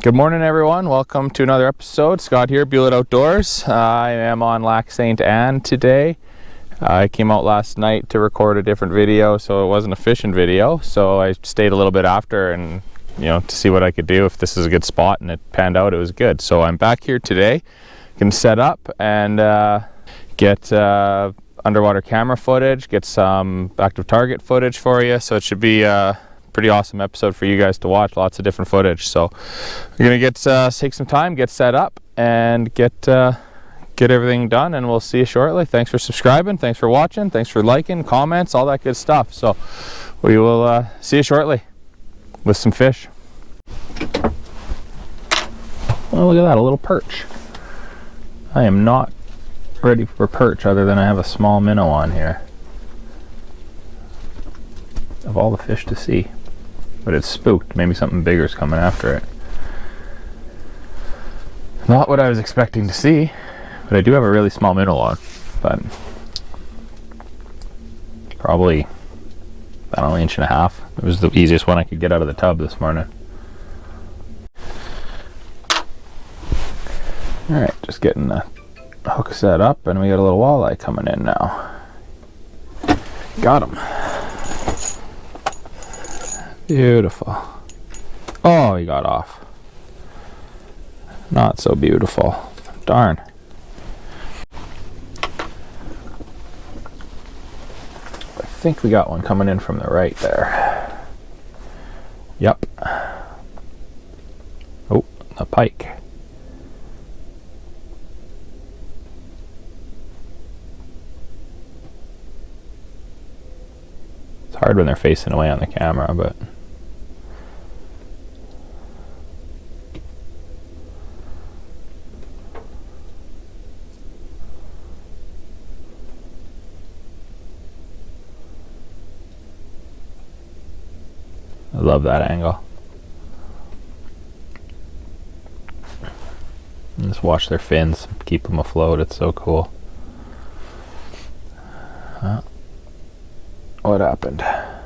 Good morning, everyone. Welcome to another episode. Scott here, Bullet Outdoors. I am on Lac Ste Anne today. I came out last night to record a different video, so it wasn't a fishing video. So I stayed a little bit after and, to see what I could do if this is a good spot, and it panned out. It was good. So I'm back here today. Can set up and get underwater camera footage, get some active target footage for you. So it should be pretty awesome episode for you guys to watch. Lots of different footage. So we're gonna get take some time, get set up, and get everything done, and we'll see you shortly. Thanks for subscribing, thanks for watching, thanks for liking, comments, all that good stuff. So we will see you shortly with some fish. Oh, look at that, a little perch. I am not ready for perch other than I have a small minnow on here. Of all the fish to see. But it's spooked. Maybe something bigger is coming after it. Not what I was expecting to see, but I do have a really small minnow on. But probably about an inch and a half. It was the easiest one I could get out of the tub this morning. Alright, just getting the hook set up, and we got a little walleye coming in now. Got him. Beautiful. Oh, he got off. Not so beautiful. Darn. I think we got one coming in from the right there. Yep. Oh, a pike. It's hard when they're facing away on the camera, but I love that angle. And just watch their fins, keep them afloat. It's so cool. What happened? I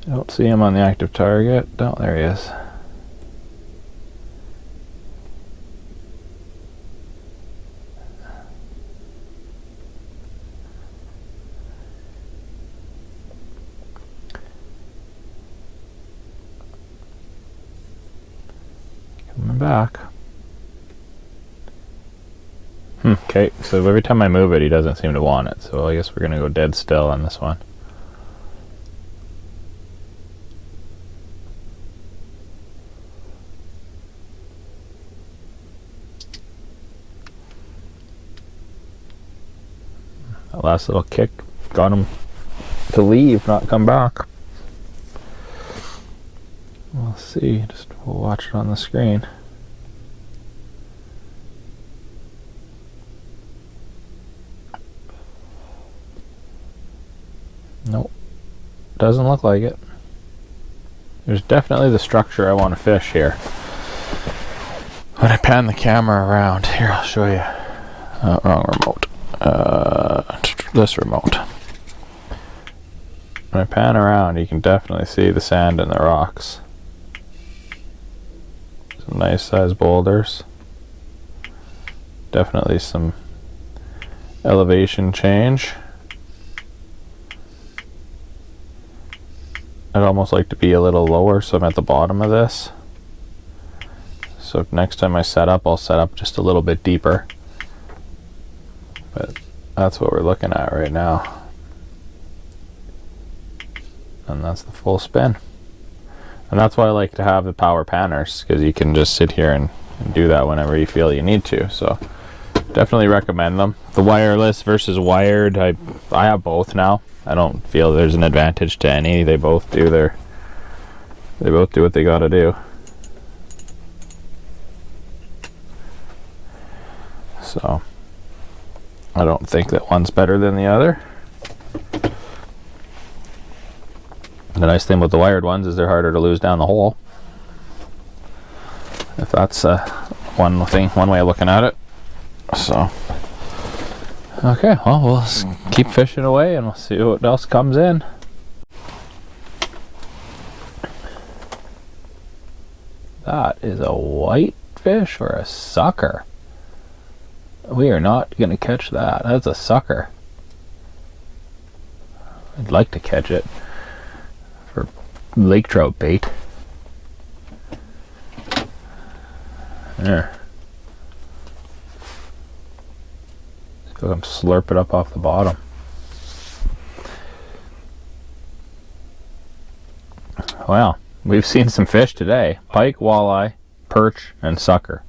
don't see him on the active target. Oh, there he is. Coming back. Okay, so every time I move it, he doesn't seem to want it. So I guess we're gonna go dead still on this one. That last little kick got him to leave, not come back. We'll see, we'll watch it on the screen. Nope, doesn't look like it. There's definitely the structure I want to fish here. When I pan the camera around, here I'll show you. Wrong remote. This remote. When I pan around, you can definitely see the sand and the rocks. Some nice sized boulders. Definitely some elevation change. I'd almost like to be a little lower, so I'm at the bottom of this. So next time I set up, I'll set up just a little bit deeper. But that's what we're looking at right now. And that's the full spin. And that's why I like to have the power panners, because you can just sit here and do that whenever you feel you need to. So definitely recommend them. The wireless versus wired, I have both now. I don't feel there's an advantage to any. They both do what they gotta do. So I don't think that one's better than the other. The nice thing about the wired ones is they're harder to lose down the hole. If that's one way of looking at it. So okay, well, we'll keep fishing away and we'll see what else comes in. That is a whitefish or a sucker. We are not going to catch that. That's a sucker. I'd like to catch it for lake trout bait. There. Let's go and slurp it up off the bottom. Well, we've seen some fish today. Pike, walleye, perch, and sucker.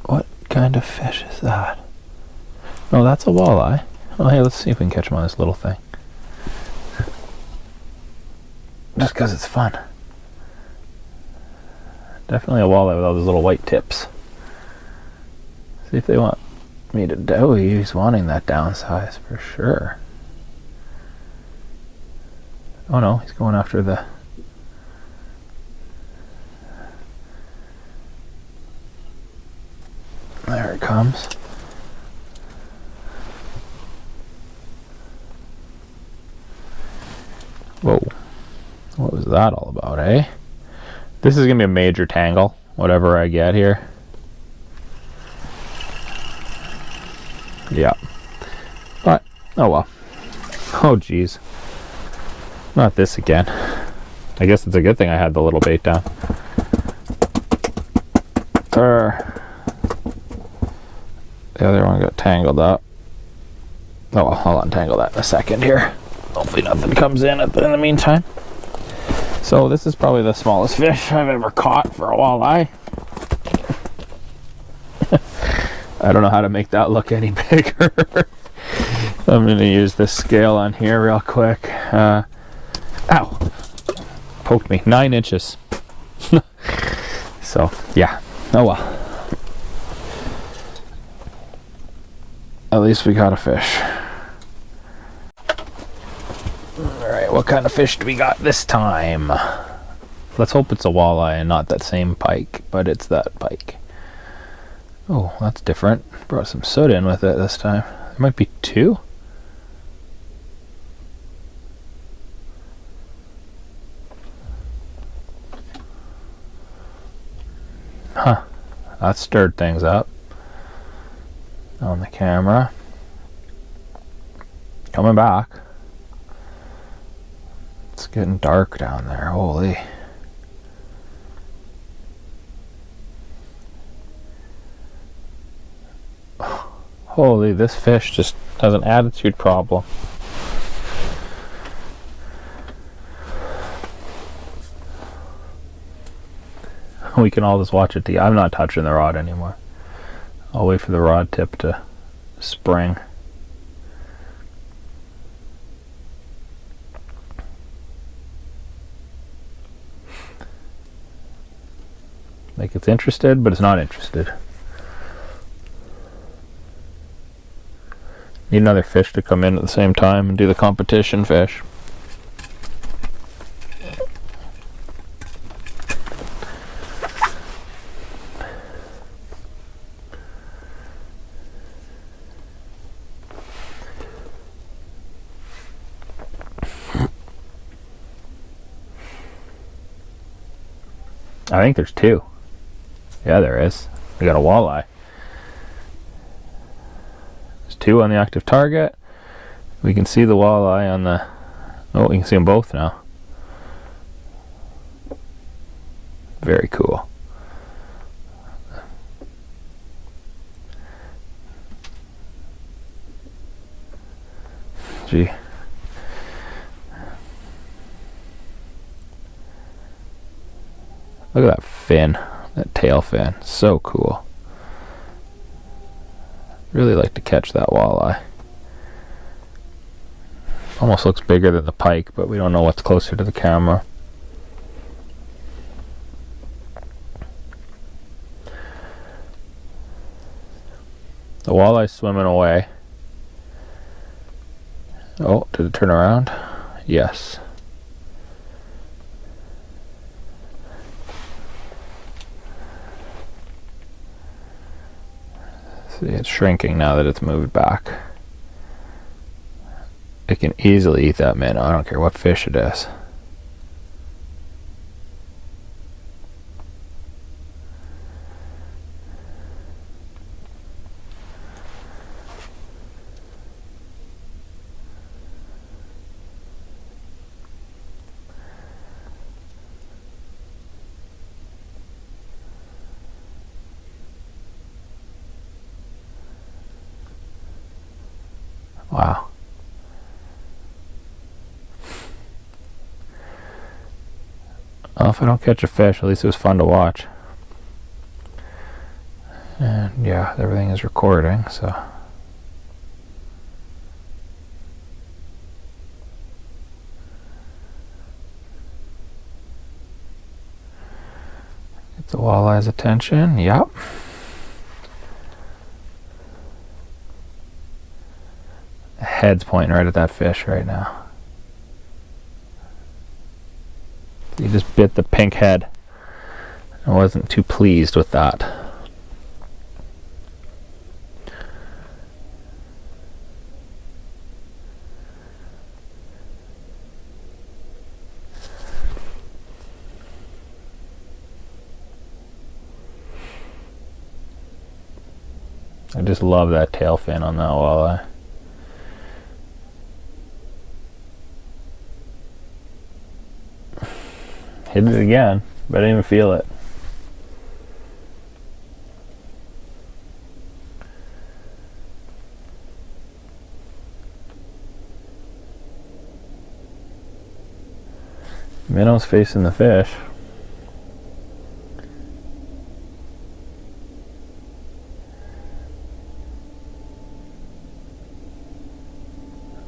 What kind of fish is that? Oh, that's a walleye. Oh, hey, let's see if we can catch him on this little thing. Just because it's fun. Definitely a walleye with all those little white tips. See if they want me to do. He's wanting that downsize for sure. Oh no, he's going after the... There it comes. Whoa. What was that all about, eh? This is going to be a major tangle, whatever I get here. Yeah. But, oh well. Oh geez. Not this again. I guess it's a good thing I had the little bait down. The other one got tangled up. Oh well, I'll untangle that in a second here. Hopefully nothing comes in in the meantime. So this is probably the smallest fish I've ever caught for a walleye. I don't know how to make that look any bigger. I'm going to use this scale on here real quick. Ow! Poked me. 9 inches. So, yeah. Oh well. At least we got a fish. Alright, what kind of fish do we got this time? Let's hope it's a walleye and not that same pike, but it's that pike. Oh, that's different. Brought some soot in with it this time. There might be 2. Huh. That stirred things up on the camera. Coming back. It's getting dark down there. Holy. Holy, this fish just has an attitude problem. We can all just watch it. I'm not touching the rod anymore. I'll wait for the rod tip to spring. Like it's interested, but it's not interested. Need another fish to come in at the same time and do the competition fish. I think there's 2. Yeah, there is. We got a walleye. There's 2 on the active target. We can see the walleye on the... Oh, we can see them both now. Very cool. Gee. Look at that fin, that tail fin, so cool. Really like to catch that walleye. Almost looks bigger than the pike, but we don't know what's closer to the camera. The walleye's swimming away. Oh, did it turn around? Yes. See, it's shrinking now that it's moved back. it can easily eat that minnow. I don't care what fish it is. Wow. Well, if I don't catch a fish, at least it was fun to watch. And yeah, everything is recording, so. Get the walleye's attention, yep. The head's pointing right at that fish right now. He just bit the pink head. I wasn't too pleased with that. I just love that tail fin on that walleye. Hit it again, but I didn't even feel it. Minnow's facing the fish.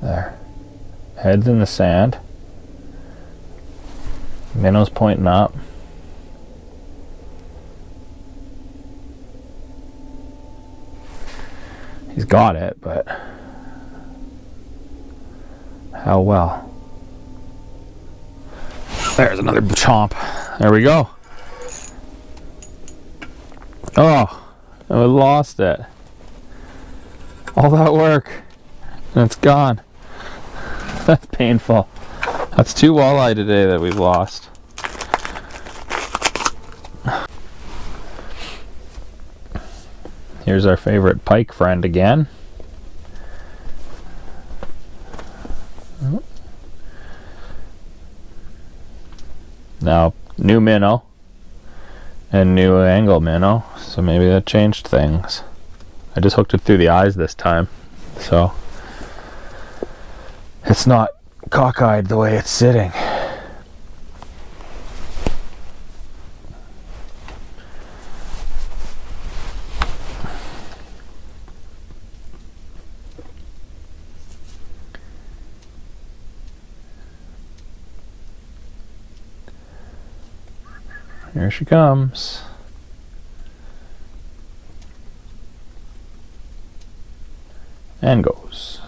There. Head's in the sand. Minnow's pointing up. He's got it, but how well? There's another chomp. There we go. Oh, I lost it. All that work, and it's gone. That's painful. That's 2 walleye today that we've lost. Here's our favorite pike friend again. Now, new minnow and new angle minnow, so maybe that changed things. I just hooked it through the eyes this time, so it's not cockeyed the way it's sitting. Here she comes. And goes.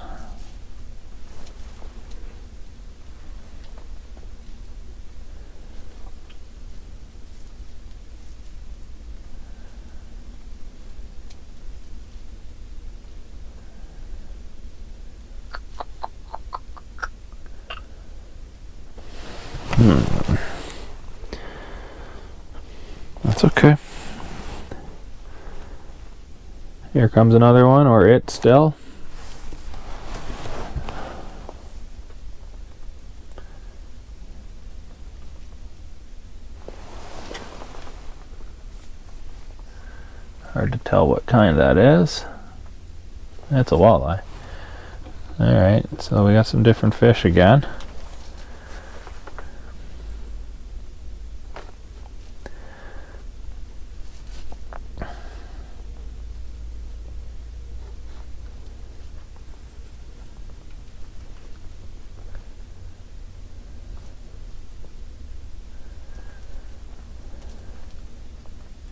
That's okay. Here comes another one, or it still. Hard to tell what kind that is. That's a walleye. Alright, so we got some different fish again.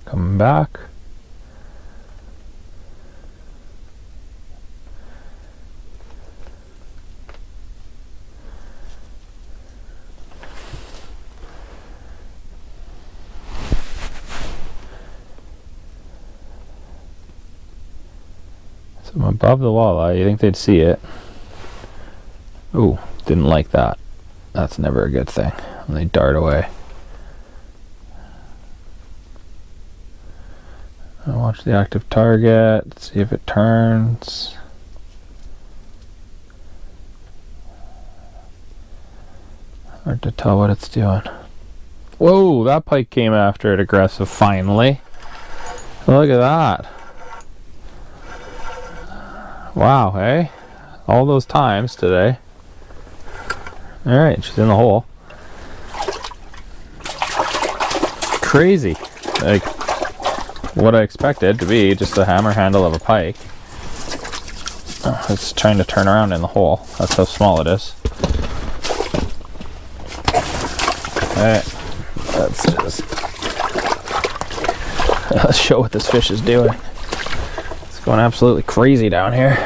Coming back. So I'm above the walleye. You think they'd see it? Ooh, didn't like that. That's never a good thing when they dart away. I'll watch the active target, see if it turns. Hard to tell what it's doing. Whoa, that pike came after it aggressive finally. Look at that. Wow, hey? All those times today. Alright, she's in the hole. Crazy. Like what I expected to be just the hammer handle of a pike. Oh, it's trying to turn around in the hole. That's how small it is. Alright, let's just let's show what this fish is doing. It's going absolutely crazy down here.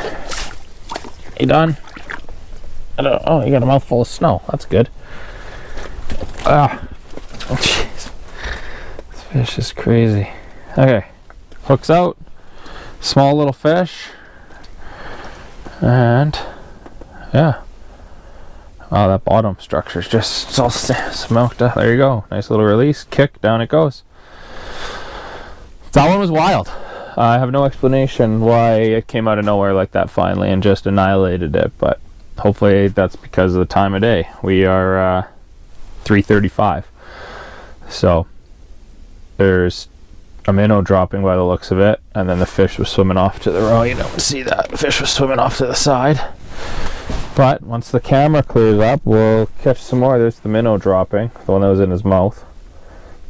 You done? I don't. Oh, you got a mouthful of snow. That's good. Ah, oh, jeez. This fish is crazy. Okay, hooks out. Small little fish. And yeah. Wow, that bottom structure is just all smoked up. There you go. Nice little release. Kick. Down it goes. That one was wild. I have no explanation why it came out of nowhere like that finally and just annihilated it, but hopefully that's because of the time of day. We are 3:35. So there's a minnow dropping by the looks of it, and then the fish was swimming off to the right. You don't see that. The fish was swimming off to the side. But once the camera clears up, we'll catch some more. There's the minnow dropping, the one that was in his mouth.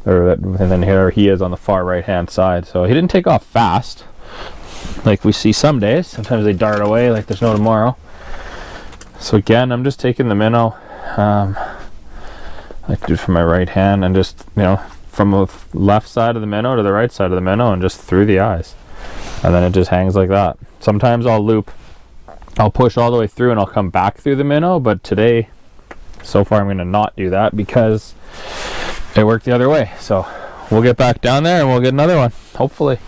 And then here he is on the far right hand side. So he didn't take off fast like we see some days. Sometimes they dart away like there's no tomorrow. So again, I'm just taking the minnow. I like to do it from my right hand and just, you know, from the left side of the minnow to the right side of the minnow and just through the eyes. And then it just hangs like that. Sometimes I'll loop. I'll push all the way through and I'll come back through the minnow, but today, so far I'm going to not do that because it worked the other way. So we'll get back down there and we'll get another one, hopefully.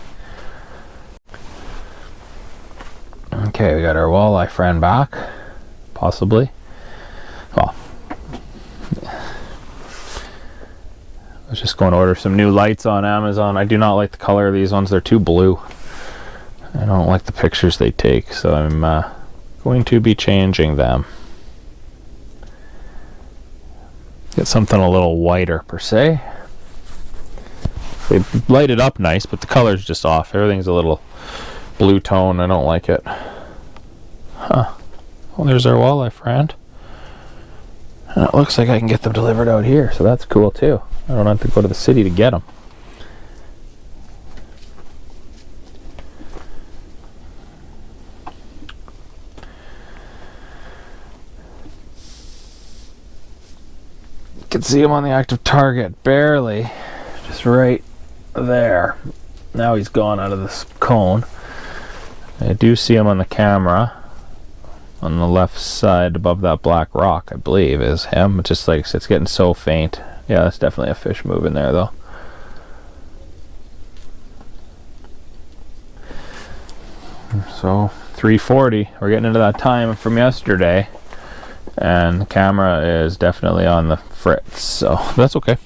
Okay, we got our walleye friend back, possibly. Well, I was just going to order some new lights on Amazon. I do not like the color of these ones. They're too blue. I don't like the pictures they take, so I'm going to be changing them. Get something a little whiter per se. They light it up nice, but the color's just off. Everything's a little blue tone. I don't like it. Huh. Well, there's our walleye friend. And it looks like I can get them delivered out here, so that's cool too. I don't have to go to the city to get them. You can see him on the active target, barely, just right there. Now he's gone out of this cone. I do see him on the camera on the left side above that black rock, I believe is him. It's just like it's getting so faint. Yeah, that's definitely a fish moving there though. So 3:40, we're getting into that time from yesterday, and the camera is definitely on the fritz, so that's okay.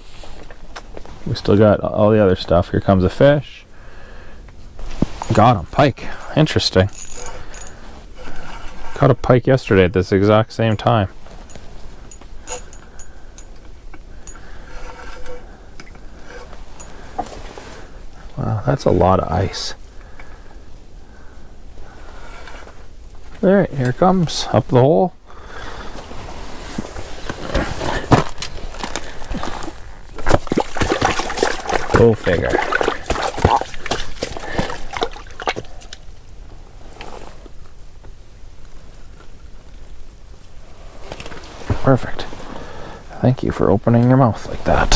We still got all the other stuff. Here comes a fish. Got him, pike. Interesting. Caught a pike yesterday at this exact same time. Wow, that's a lot of ice. Alright, here it comes, up the hole. Go figure. Perfect. Thank you for opening your mouth like that.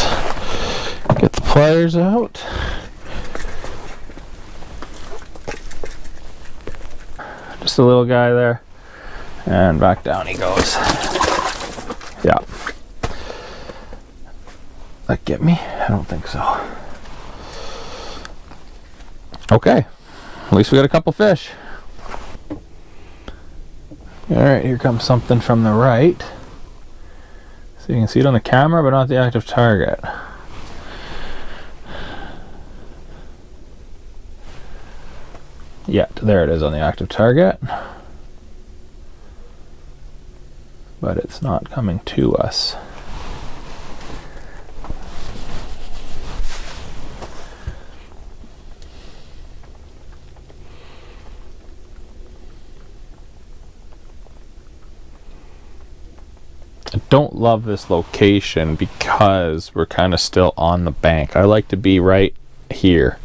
Get the pliers out. Just a little guy there. And back down he goes. Yeah. That get me? I don't think so. Okay. At least we got a couple fish. Alright, here comes something from the right. So you can see it on the camera, but not the active target. Yeah, there it is on the active target. But it's not coming to us. I don't love this location because we're kind of still on the bank. I like to be right here,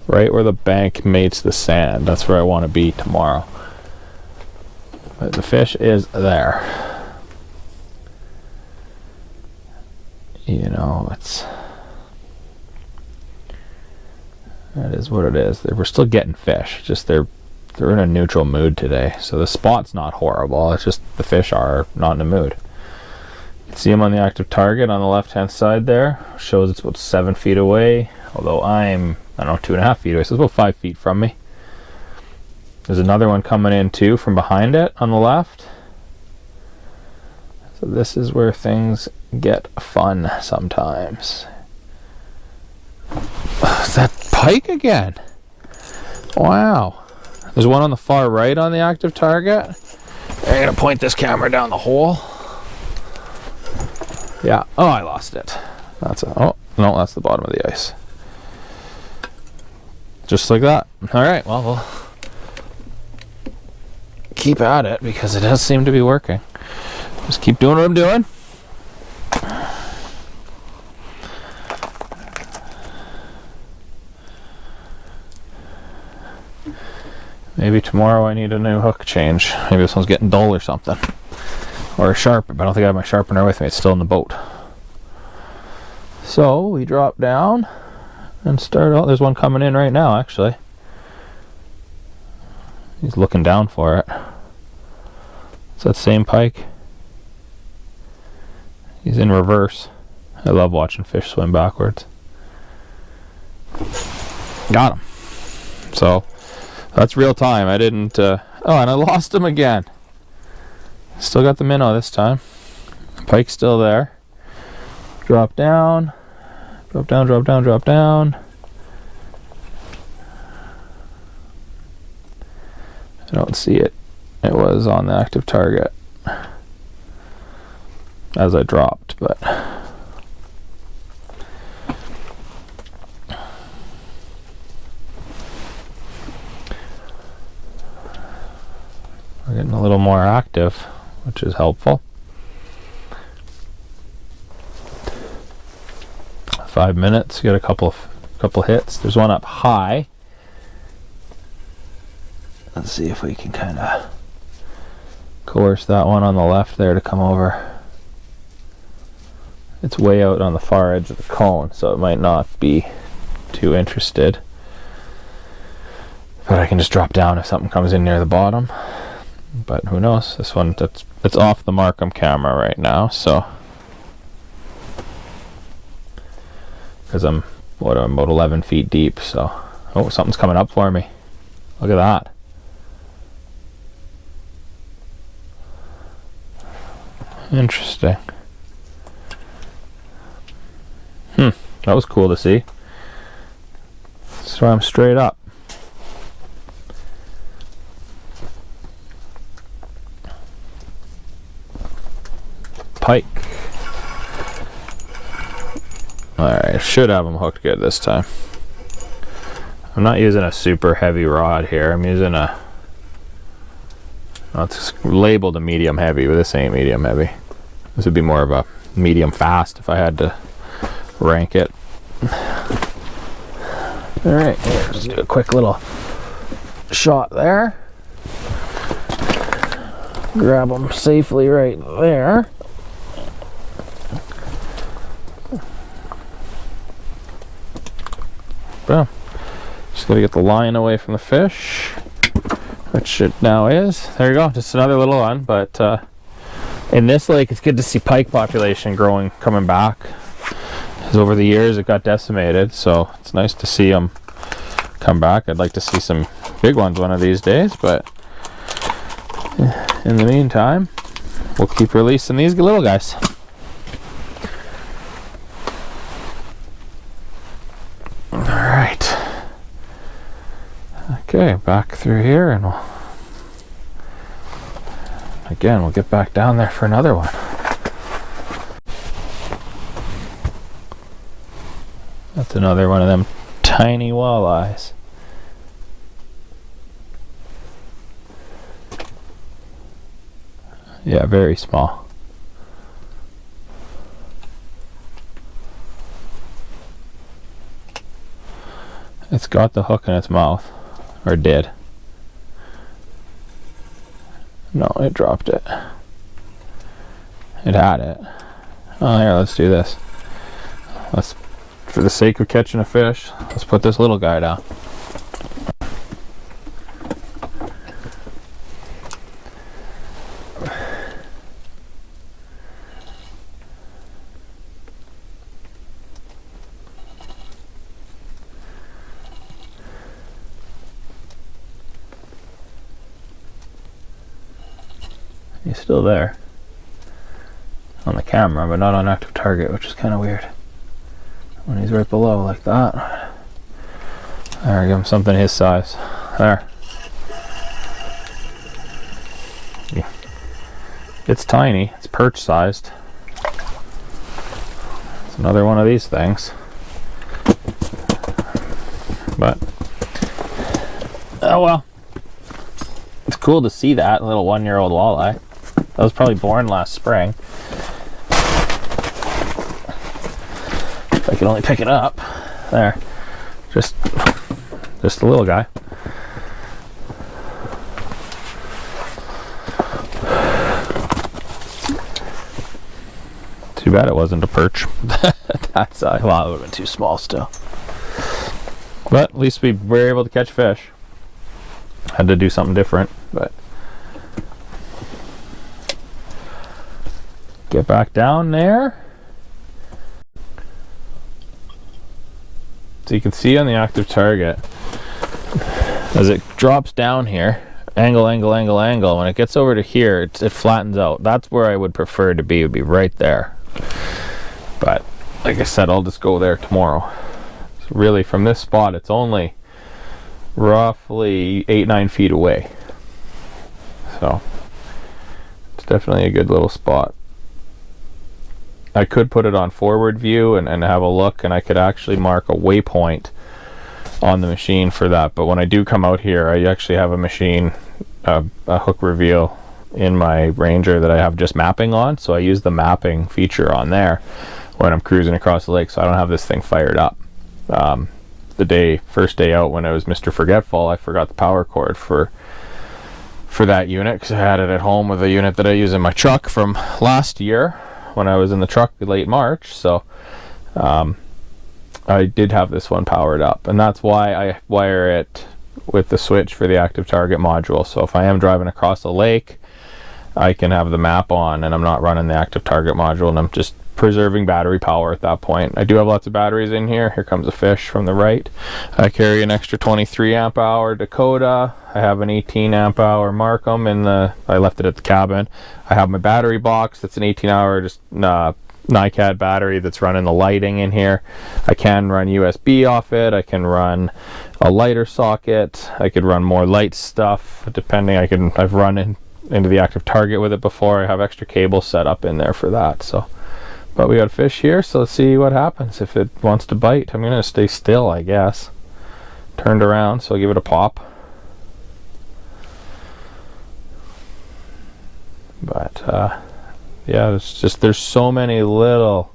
right where the bank meets the sand. That's where I want to be tomorrow. But the fish is there. You know, that is what it is. We're still getting fish, just they're in a neutral mood today. So the spot's not horrible, it's just the fish are not in the mood. You can see them on the active target on the left hand side there. Shows it's about 7 feet away, although I'm, I don't know, 2.5 feet away, so it's about 5 feet from me. There's another one coming in too from behind it on the left. So this is where things get fun sometimes. Is that pike again? Wow. There's one on the far right on the active target. I'm gonna point this camera down the hole. Yeah. Oh, I lost it. Oh no, that's the bottom of the ice. Just like that. All right. Well, we'll keep at it because it does seem to be working. Just keep doing what I'm doing. Maybe tomorrow I need a new hook change. Maybe this one's getting dull or something. Or a sharpener, but I don't think I have my sharpener with me. It's still in the boat. So we drop down and start out. There's one coming in right now, actually. He's looking down for it. It's that same pike. He's in reverse. I love watching fish swim backwards. Got him. So that's real time. I didn't oh, and I lost him again. Still got the minnow this time. Pike's still there. Drop down. Drop down, drop down, drop down. I don't see it. It was on the active target as I dropped, but we're getting a little more active, which is helpful. 5 minutes, get a couple hits. There's one up high. Let's see if we can kind of coerce that one on the left there to come over. It's way out on the far edge of the cone, so it might not be too interested. But I can just drop down if something comes in near the bottom. But who knows? This one, it's off the Marcum camera right now, so because I'm about 11 feet deep. So oh, something's coming up for me. Look at that. Interesting. That was cool to see. So I'm straight up. Pike. Alright, should have them hooked good this time. I'm not using a super heavy rod here. I'm using a, well, it's labeled a medium heavy, but this ain't medium heavy. This would be more of a medium fast if I had to rank it. Alright, just do a quick little shot there. Grab them safely right there. Boom. Just gotta get the line away from the fish, which it now is. There you go, just another little one. But in this lake, it's good to see pike population growing, coming back. Because over the years, it got decimated, so it's nice to see them come back. I'd like to see some big ones one of these days, but in the meantime, we'll keep releasing these little guys. All right. Okay, back through here, and we'll get back down there for another one. That's another one of them tiny walleyes. Yeah, very small. It's got the hook in its mouth, or did. No, it dropped it. It had it. Oh, here, let's do this. Let's, for the sake of catching a fish, let's put this little guy down. He's still there on the camera, but not on active target, which is kind of weird when he's right below like that. There, give him something his size. There. Yeah. It's tiny. It's perch sized. It's another one of these things. But oh well. It's cool to see that little 1-year-old walleye. That was probably born last spring. If I could only pick it up. There. Just a little guy. Too bad it wasn't a perch. That size. Well, it would have been too small still. But at least we were able to catch fish. Had to do something different, but get back down there. So you can see on the active target, as it drops down here, angle, when it gets over to here, it flattens out. That's where I would prefer to be, would be right there. But like I said, I'll just go there tomorrow. So really from this spot, it's only roughly 8-9 feet away. So it's definitely a good little spot. I could put it on forward view and have a look, and I could actually mark a waypoint on the machine for that. But when I do come out here, I actually have a machine, a hook reveal in my Ranger that I have just mapping on, so I use the mapping feature on there when I'm cruising across the lake, so I don't have this thing fired up. The first day out when I was Mr. Forgetful, I forgot the power cord for that unit because I had it at home with a unit that I use in my truck from last year when I was in the truck late March. So I did have this one powered up, and that's why I wire it with the switch for the active target module. So if I am driving across the lake, I can have the map on and I'm not running the active target module, and I'm just preserving battery power at that point. I do have lots of batteries in here. Here comes a fish from the right. I carry an extra 23 amp hour Dakota. I have an 18 amp hour Marcum I left it at the cabin. I have my battery box that's an 18 hour just NiCad battery that's running the lighting in here. I can run USB off it. I can run a lighter socket. I could run more light stuff depending. I've run into the active target with it before. I have extra cables set up in there for that. So but we got a fish here, so let's see what happens. If it wants to bite, I'm gonna stay still, I guess. Turned around, so I'll give it a pop. But yeah, it's just, there's so many little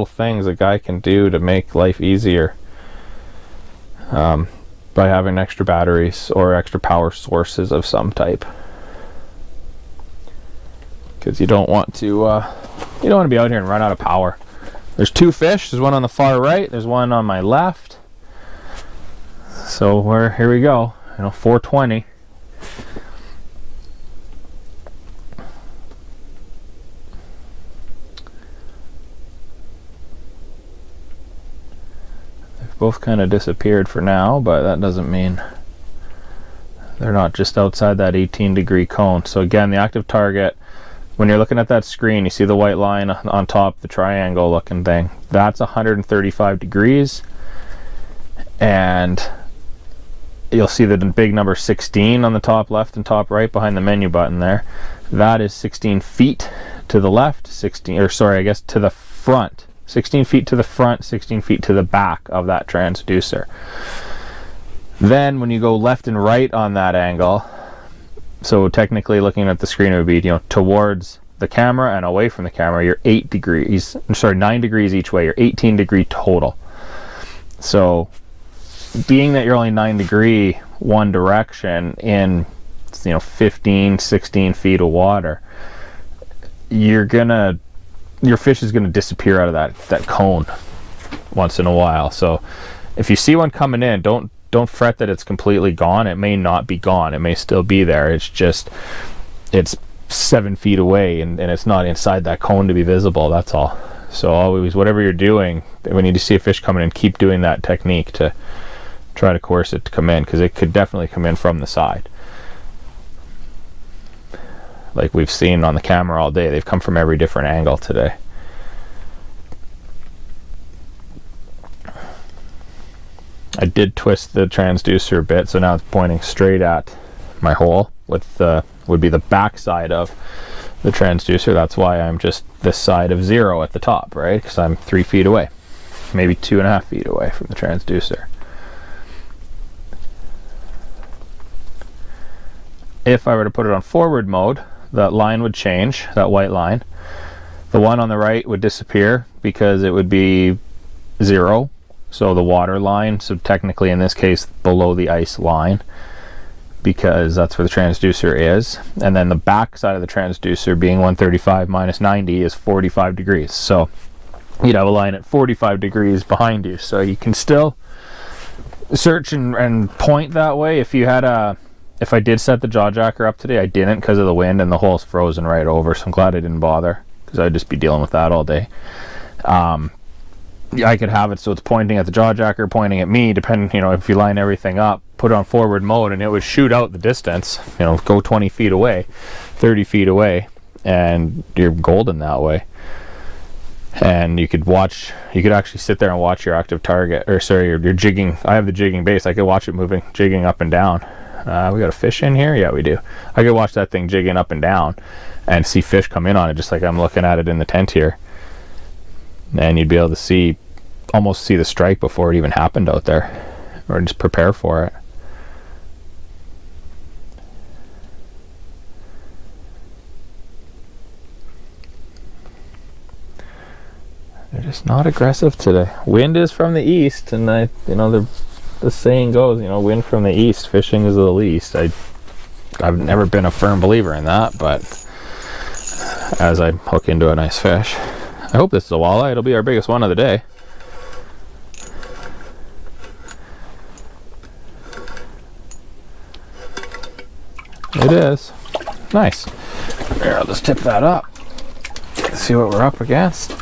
things a guy can do to make life easier by having extra batteries or extra power sources of some type. Because you don't want to be out here and run out of power. There's two fish. There's one on the far right. There's one on my left. So here we go. 420. They've both kind of disappeared for now, but that doesn't mean They're not just outside that 18-degree cone. So again, the active target, when you're looking at that screen, you see the white line on top, the triangle looking thing. That's 135 degrees. And you'll see the big number 16 on the top left and top right behind the menu button there. That is 16 feet to the left, 16, or sorry, I guess to the front. 16 feet to the front, 16 feet to the back of that transducer. Then when you go left and right on that angle, so technically looking at the screen, it would be, you know, towards the camera and away from the camera, you're 9 degrees each way. You're 18 degree total. So being that you're only 9 degree one direction in, you know, 15, 16 feet of water, your fish is gonna disappear out of that cone once in a while. So if you see one coming in, don't fret that it's completely gone. It may not be gone. It may still be there. It's just, it's 7 feet away and it's not inside that cone to be visible. That's all. So always, whatever you're doing, when you see a fish coming in, keep doing that technique to try to coerce it to come in, because it could definitely come in from the side. Like we've seen on the camera all day, they've come from every different angle today. I did twist the transducer a bit, so now it's pointing straight at my hole, with would be the back side of the transducer. That's why I'm just this side of 0 at the top, right? Because I'm 3 feet away, maybe 2.5 feet away from the transducer. If I were to put it on forward mode, that line would change, that white line. The one on the right would disappear because it would be 0. So the water line, so technically in this case below the ice line, because that's where the transducer is. And then the back side of the transducer, being 135 minus 90, is 45 degrees. So you'd have a line at 45 degrees behind you. So you can still search and point that way. If I did set the jaw jacker up today, I didn't because of the wind and the hole's frozen right over. So I'm glad I didn't bother, because I'd just be dealing with that all day. I could have it so it's pointing at the jaw jacker, pointing at me, depending, you know, if you line everything up, put it on forward mode, and it would shoot out the distance, you know, go 20 feet away, 30 feet away, and you're golden that way. And you could actually sit there and watch your active target, or sorry, your jigging. I have the jigging base. I could watch it jigging up and down. We got a fish in here? Yeah, we do. I could watch that thing jigging up and down and see fish come in on it, just like I'm looking at it in the tent here. And you'd be able to almost see the strike before it even happened out there, or just prepare for it. They're just not aggressive today. Wind is from the east, and the saying goes, you know, wind from the east, fishing is the least. I've never been a firm believer in that, but as I hook into a nice fish, I hope this is a walleye. It'll be our biggest one of the day. It is. Nice. Here, I'll just tip that up. See what we're up against.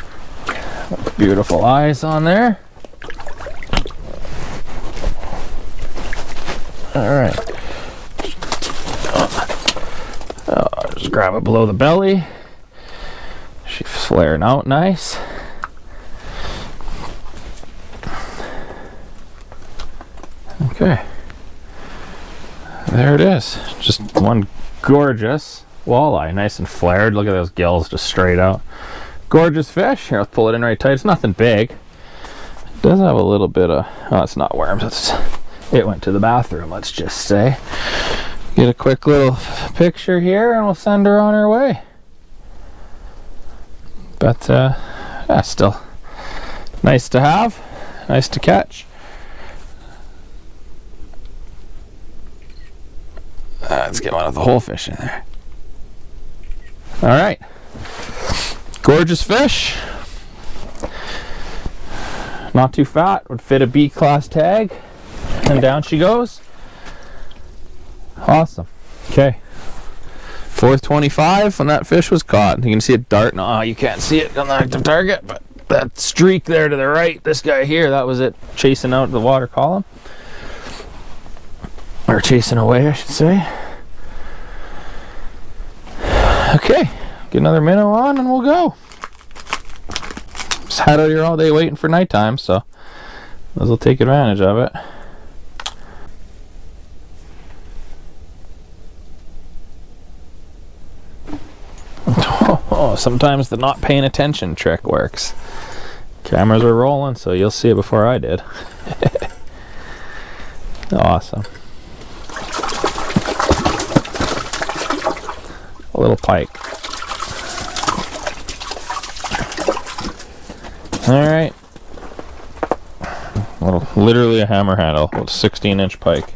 Beautiful eyes on there. Alright. Just grab it below the belly. She's flaring out nice. Okay. There it is. Just one gorgeous walleye. Nice and flared. Look at those gills just straight out. Gorgeous fish. Here, let's pull it in right tight. It's nothing big. It does have a little bit of... Oh, it's not worms. It went to the bathroom, let's just say. Get a quick little picture here and we'll send her on her way. But, yeah, still nice to have. Nice to catch. Let's get one of the whole fish in there. Alright. Gorgeous fish. Not too fat. Would fit a B-class tag. And down she goes. Awesome. Okay. 4:25 when that fish was caught. You can see it darting. Oh, you can't see it on the active target, but that streak there to the right, this guy here, that was it chasing out the water column. Or Or chasing away, I should say. Okay, get another minnow on and we'll go. Sat out here all day waiting for nighttime, so might as well take advantage of it. Oh, sometimes the not paying attention trick works. Cameras were rolling, so you'll see it before I did. Awesome. A little pike. Alright. Literally a hammer handle. A 16-inch pike.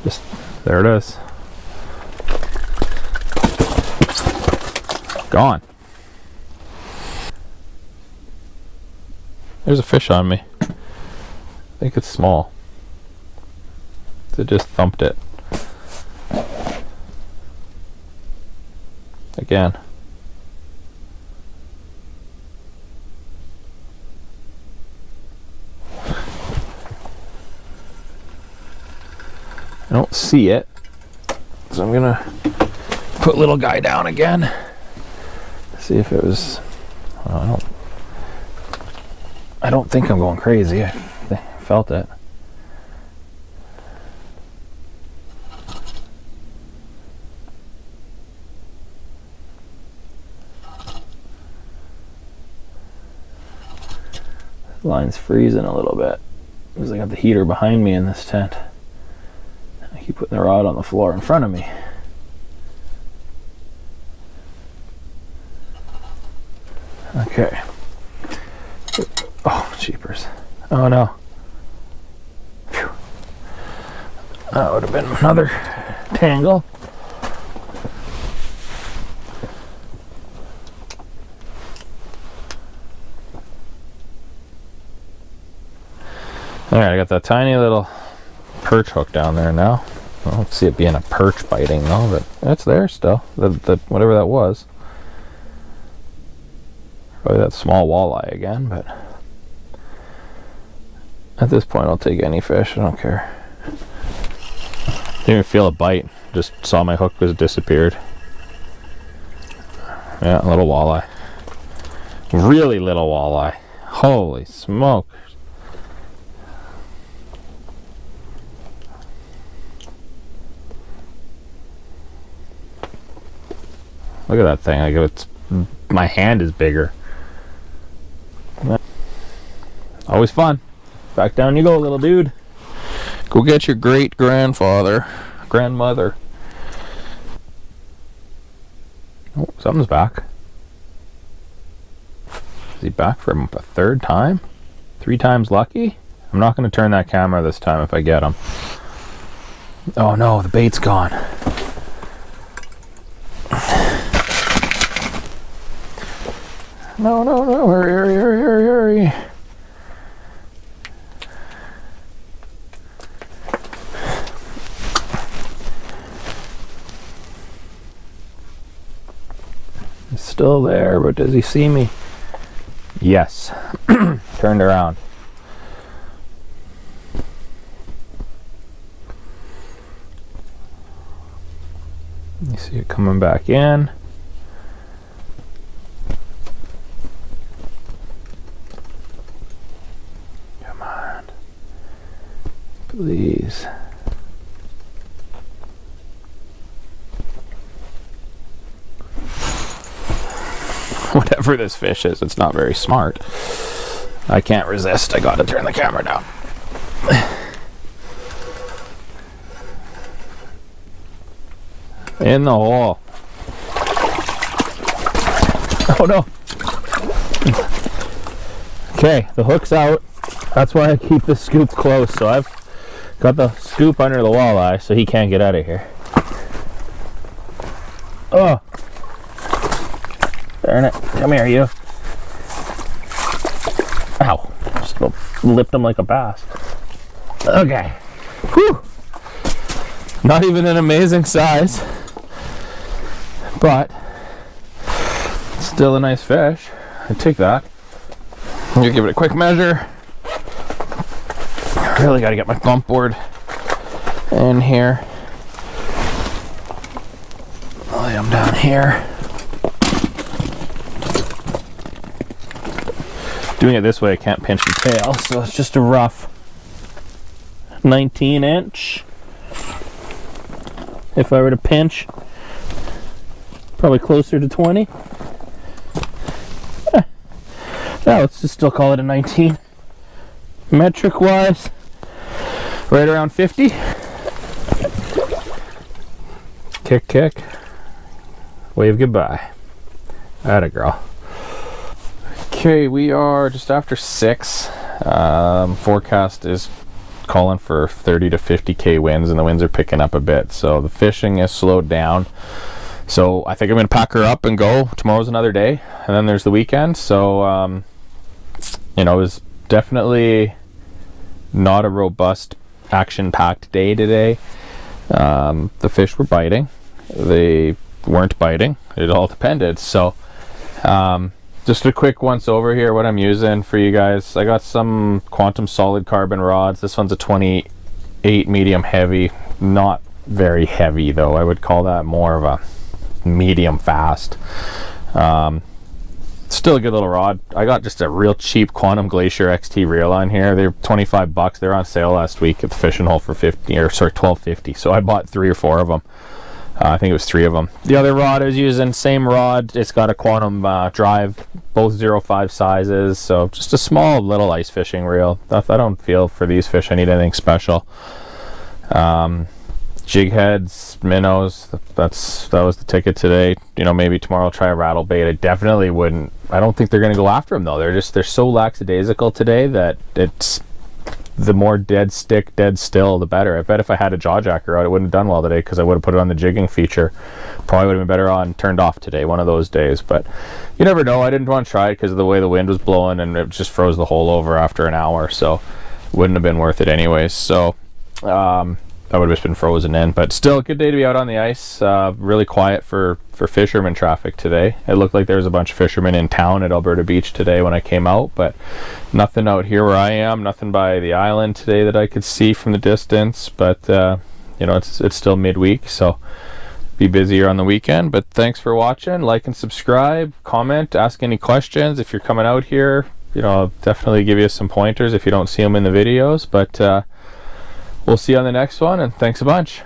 Just, there it is. Gone. There's a fish on me. I think it's small. It just thumped it. Again. I don't see it, so I'm gonna put little guy down again. See if it was. Oh, I don't think I'm going crazy. I felt it. Line's freezing a little bit because I got the heater behind me in this tent. I keep putting the rod on the floor in front of me. Okay. Oh, jeepers. Oh no. Phew. That would have been another tangle. Alright, I got that tiny little perch hook down there now. I don't see it being a perch biting though, but it's there still. The whatever that was. Probably that small walleye again, but at this point I'll take any fish, I don't care. Didn't even feel a bite, just saw my hook was disappeared. Yeah, a little walleye. Really little walleye. Holy smoke. Look at that thing, like it's, my hand is bigger. Always fun. Back down you go, little dude. Go get your great grandmother. Oh, something's back. Is he back for a third time? 3 times lucky? I'm not going to turn that camera this time if I get him. Oh no, the bait's gone. No, no, no, hurry, hurry, hurry, hurry, hurry. He's still there, but does he see me? Yes. Turned around. You see it coming back in. Come on. Please. Whatever this fish is, it's not very smart. I can't resist. I gotta turn the camera down. In the hole. Oh no. Okay, the hook's out. That's why I keep the scoop close. So I've got the scoop under the walleye so he can't get out of here. Oh. Darn it. Come here, you. Ow. Just lipped him like a bass. Okay. Whew. Not even an amazing size, but still a nice fish. I take that. I'm gonna give it a quick measure. Really got to get my bump board in here. Lay them down here. Doing it this way, I can't pinch the tail, so it's just a rough 19-inch. If I were to pinch, probably closer to 20. Now let's just still call it a 19. Metric wise, right around 50. Kick, kick. Wave goodbye. Atta girl. Okay, we are just after 6. Forecast is calling for 30 to 50k winds, and the winds are picking up a bit, so the fishing is slowed down. So I think I'm going to pack her up and go. Tomorrow's another day, and then there's the weekend. So you know, it was definitely not a robust, action-packed day today. The fish were biting. They weren't biting. It all depended. So just a quick once over here what I'm using for you guys. I got some Quantum solid carbon rods. This one's a 28 medium heavy. Not very heavy though. I would call that more of a medium fast. Still a good little rod. I got just a real cheap Quantum Glacier XT reel on here. They're 25 bucks. They're on sale last week at the fishing hole for $12.50. So I bought 3 or 4 of them. I think it was 3 of them. The other rod I was using, same rod. It's got a Quantum drive, both 0.5 sizes. So just a small little ice fishing reel. I don't feel for these fish I need anything special. Jig heads, minnows, that was the ticket today. You know, maybe tomorrow I'll try a rattle bait. I definitely wouldn't. I don't think they're going to go after them though. They're so lackadaisical today that it's the more dead stick, dead still, the better. I bet if I had a jaw jacker out, it wouldn't have done well today because I would have put it on the jigging feature. Probably would have been better on turned off today, one of those days. But you never know. I didn't want to try it because of the way the wind was blowing, and it just froze the hole over after an hour. So it wouldn't have been worth it anyways. So that would have just been frozen in, but still a good day to be out on the ice. Really quiet for fisherman traffic today. It looked like there was a bunch of fishermen in town at Alberta Beach today when I came out, but nothing out here where I am, nothing by the island today that I could see from the distance. But you know, it's still midweek, so be busier on the weekend. But thanks for watching. Like and subscribe, comment, ask any questions if you're coming out here. You know, I'll definitely give you some pointers if you don't see them in the videos. But we'll see you on the next one, and thanks a bunch.